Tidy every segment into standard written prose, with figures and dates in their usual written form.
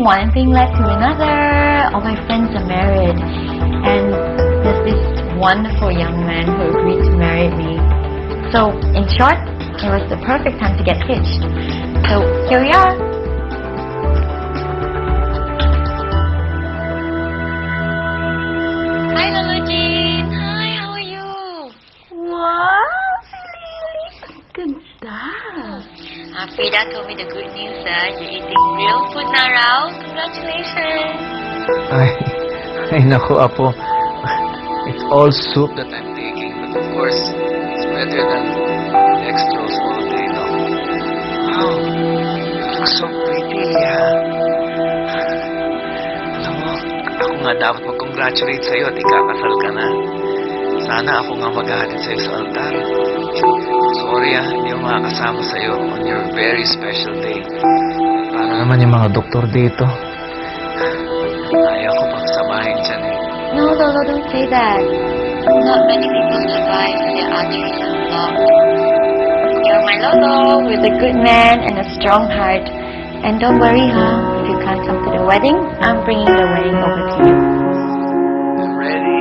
one thing led to another. All my friends are married. And there's this wonderful young man who agreed to marry me. So, in short, it was the perfect time to get hitched. So, here we are. Hi, Lolo Jean. Hi, how are you? Wow, Lily. Ganda. Frida told me the good news, you're eating real food now, Rao. Congratulations. Ay, naku, Apo. It's all soup that I'm taking, but of course, it's better than egg rolls all day, no? Wow, you look so pretty, Alam mo, ako nga dapat mag-congratulate sa'yo at ikakasal ka na. Sana ako nga maghahatid sa'yo sa altar. Sorry, hindi ako makakasama sa'yo on your very special day. Paano naman yung mga doktor dito? Ayaw ko pagsamahin dyan, No, Lolo, don't say that. Not many people survive when their arteries are blocked. You're my Lolo, with a good man and a strong heart. And don't worry, if you can't come to the wedding, I'm bringing the wedding over to you. I'm ready.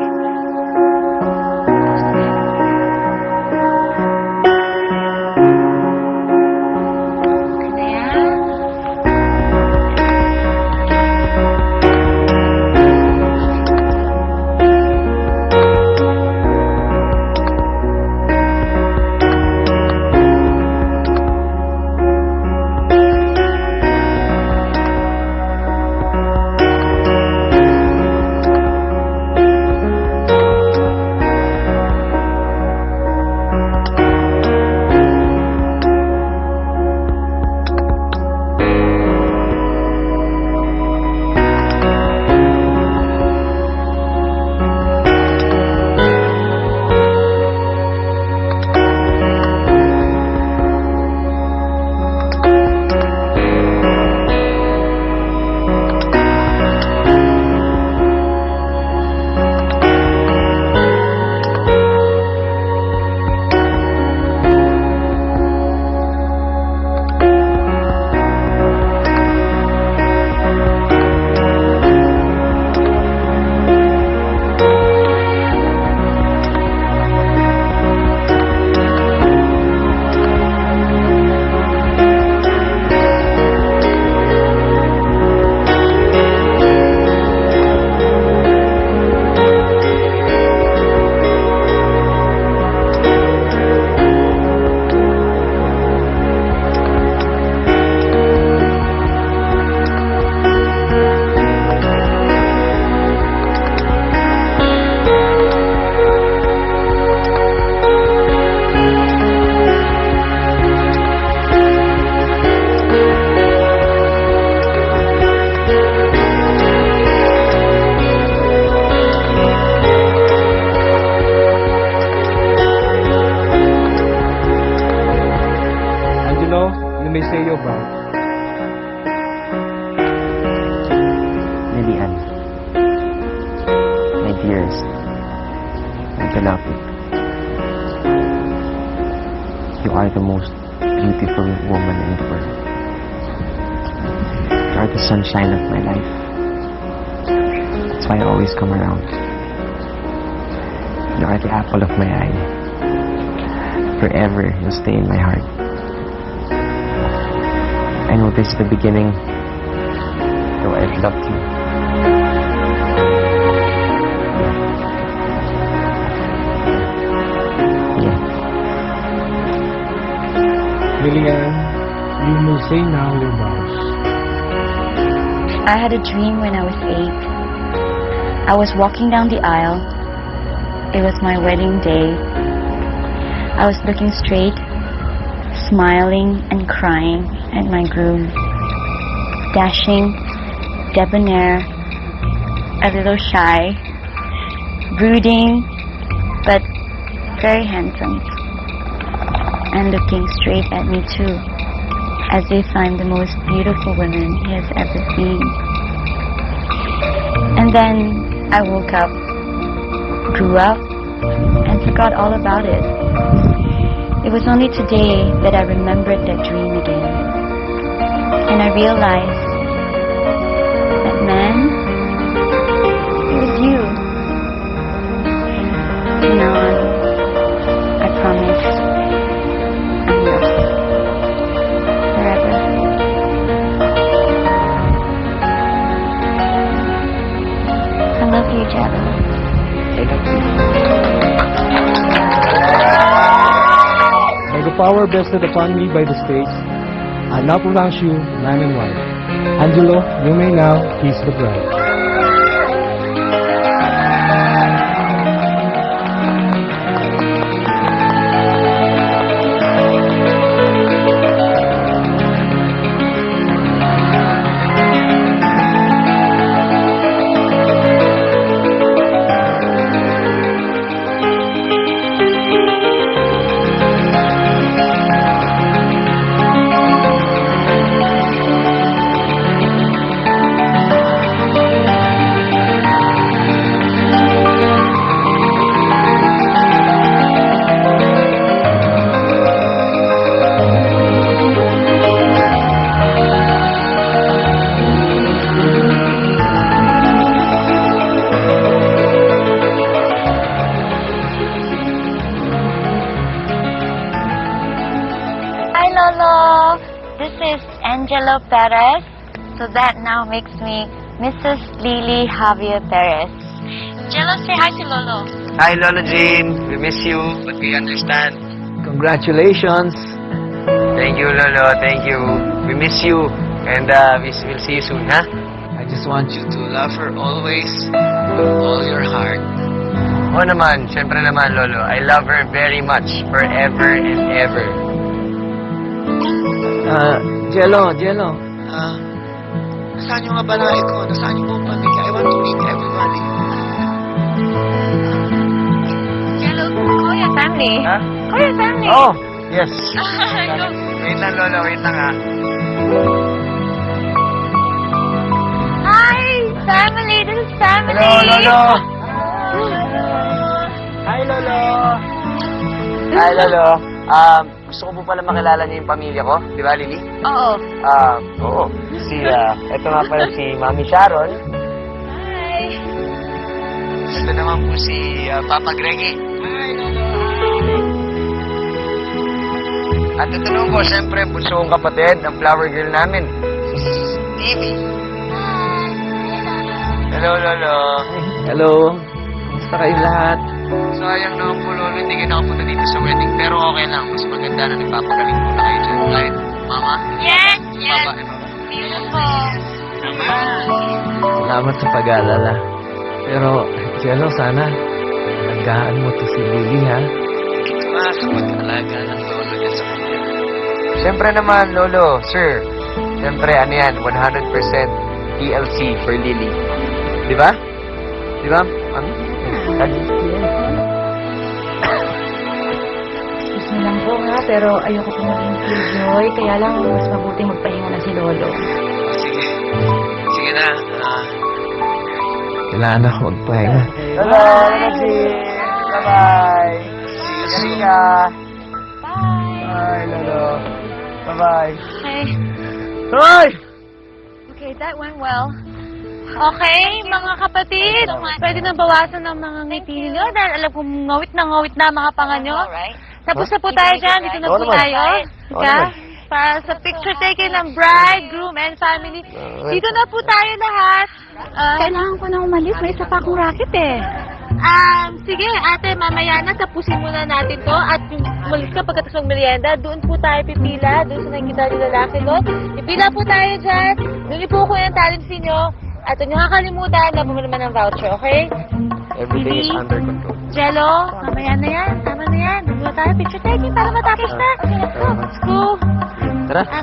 May say you about? Lilian, my dearest, my beloved, you are the most beautiful woman in the world. You are the sunshine of my life. That's why I always come around. You are the apple of my eye. Forever, you'll stay in my heart. I know this is the beginning, though I've loved you. Yeah. Lilian, you may say now your vows. I had a dream when I was 8. I was walking down the aisle. It was my wedding day. I was looking straight, smiling and crying at my groom. Dashing, debonair, a little shy, brooding, but very handsome. And looking straight at me too, as if I'm the most beautiful woman he has ever seen. And then I woke up, grew up, and forgot all about it. It was only today that I remembered that dream again. And I realized love you, Jello. I love you. By the power vested upon me by the states, I now pronounce you man and wife. Angelo, you may now kiss the bride. Hi, Lolo. This is Angelo Perez. So that now makes me Mrs. Lily Javier Perez. Jello, say hi to Lolo. Hi, Lolo Jean. We miss you, but we understand. Congratulations. Thank you, Lolo. Thank you. We miss you. And we'll see you soon, huh? I just want you to love her always with all your heart. Oo naman. Siyempre naman, Lolo. I love her very much. Forever and ever. Jello. Nasaan yung abalahe ko? Nasaan yung buong pamilya? I want to meet everybody. Jello, call your family. Huh? Call your family. Oh, yes. Go. Wait lang, Lolo. Wait lang, ha. Hi, family. This is family. Hello, Lolo. Hi, Lolo. Hi, Lolo. Gusto ko po pala makilala niyo yung pamilya ko. Di ba, Lily? Oo. Oo. Ito nga pala si Mami Sharon. Hi. Ito naman po si Papa Greggy. Hi, Lolo. At ito naman po, siyempre, bunso kong kapatid, ang flower girl namin. Si Stevie. Hello, Lolo. Hello. Kumusta kayong lahat? Sayang naman po, Lolo, hindi kayo nakapunta dito sa wedding. Pero okay lang, mas maganda na nagpapagaling po na kayo dyan. Right, Mama? Yes, Papa, Beautiful. Salamat sa pag-aalala. Pero, Jello, sana alagaan mo to si Lily, ha? Ito nga sa pag-alaga ng Lolo niya sa kanya. Siyempre naman, Lolo, sir. Siyempre, ano yan, 100% TLC for Lily. Di ba? Di ba, Mami? Excuse me lang po ha, pero ayoko po maging killjoy. Kaya lang, mas mabuti magpahinga na si Lolo. Sige. Sige na. Kailangan ako magpahinga. Hello, Lolo. Bye-bye. See you soon. Bye, Lolo. Bye-bye. Okay. Hoy! Okay, that went well. Okay, mga kapatid, pwede na bawasan ng mga ngiti nyo dahil alam kong ngawit na mga panga nyo. Tapos na po tayo dyan, dito na po tayo. Ka? Para sa picture taken ng bride, groom, and family. Dito na po tayo lahat. Kailangan ko na umalis. May isa pa akong racket eh. Sige, ate, mamaya na, tapusin muna natin to. At yung umalis ka pagkatapos ng merienda, doon po tayo pipila. Doon sa nakikita ni lalaki doon. Pipila po tayo dyan. Doon po ko yung talent nyo. At huwag niyo kakalimutan na bumili naman ng voucher, okay? Everything is under control. Jello, mamaya na yan. Tama na yan. Doon na tayo picture taking para matapos na. Let's go. Tara. Sa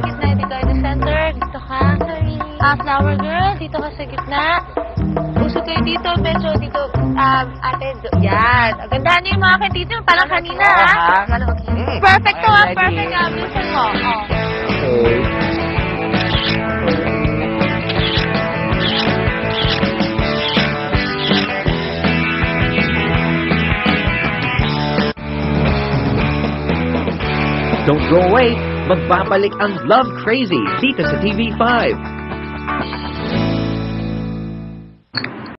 gitna, dito in the center. Dito ka. Flower girl, dito ka sa gitna. Puso kayo dito, medyo dito. Ate, yan. Ang ganda niyo yung mga kandito. Parang kanina, ha? Perfect to, ha? Perfect, ha? Bilisan mo. Okay. Don't go away. Magbabalik ang Love Crazy dito sa TV5.